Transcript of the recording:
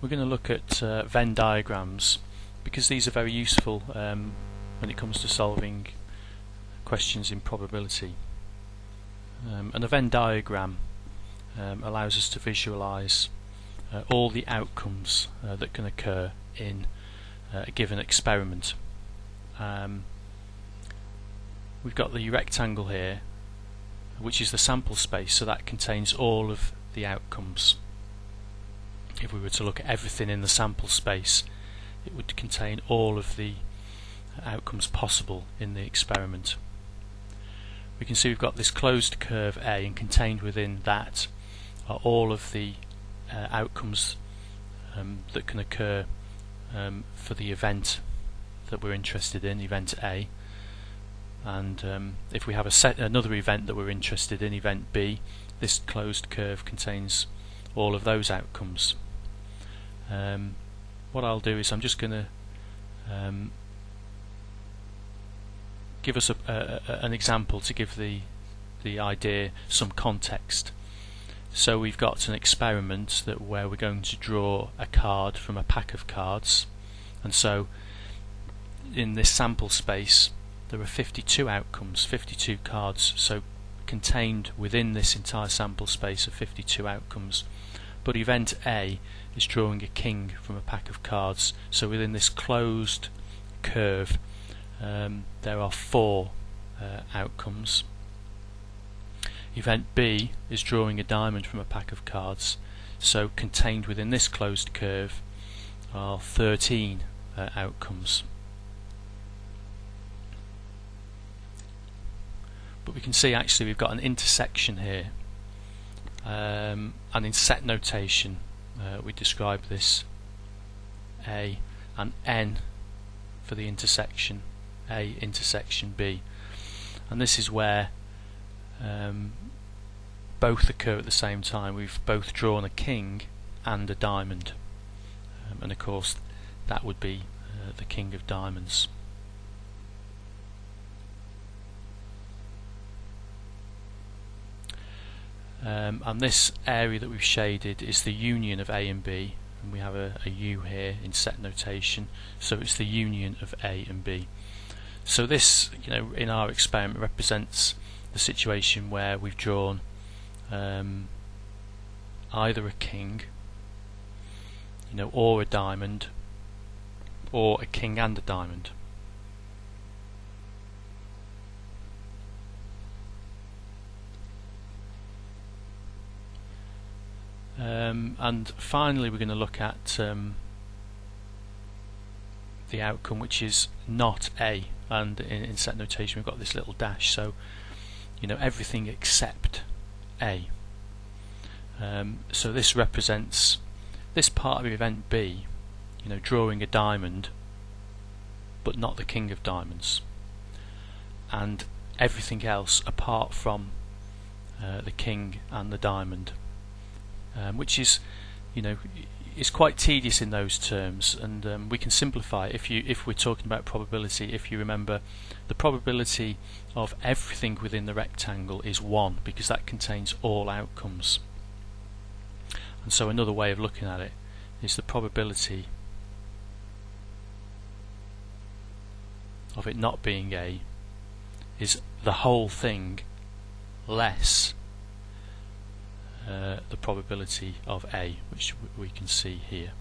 We're going to look at Venn diagrams because these are very useful when it comes to solving questions in probability. And a Venn diagram allows us to visualize all the outcomes that can occur in a given experiment. We've got the rectangle here, which is the sample space, so that contains all of the outcomes. If we were to look at everything in the sample space, it would contain all of the outcomes possible in the experiment. We can see we've got this closed curve A, and contained within that are all of the outcomes that can occur for the event that we're interested in, event A. And if we have another event that we're interested in, event B, this closed curve contains all of those outcomes. What I'll do is I'm just going to give us an example to give the idea some context. So we've got an experiment where we're going to draw a card from a pack of cards, and so in this sample space there are 52 outcomes, 52 cards, so contained within this entire sample space are 52 outcomes. But event A is drawing a king from a pack of cards, so within this closed curve there are 4 outcomes. Event B is drawing a diamond from a pack of cards, so contained within this closed curve are 13 outcomes. But we can see actually we've got an intersection here, and in set notation we describe this A and N for the intersection, A intersection B, and this is where both occur at the same time. We've both drawn a king and a diamond, and of course that would be the king of diamonds. And this area that we've shaded is the union of A and B, and we have a U here in set notation, so it's the union of A and B. So this, in our experiment represents the situation where we've drawn either a king, or a diamond, or a king and a diamond. And finally we're going to look at the outcome which is not A, and in set notation we've got this little dash, so everything except A. So this represents this part of event B, drawing a diamond but not the king of diamonds, and everything else apart from the king and the diamond. Which is, is quite tedious in those terms, and we can simplify it if we're talking about probability. If you remember, the probability of everything within the rectangle is 1, because that contains all outcomes. And so another way of looking at it is the probability of it not being A is the whole thing less the probability of A, which we can see here.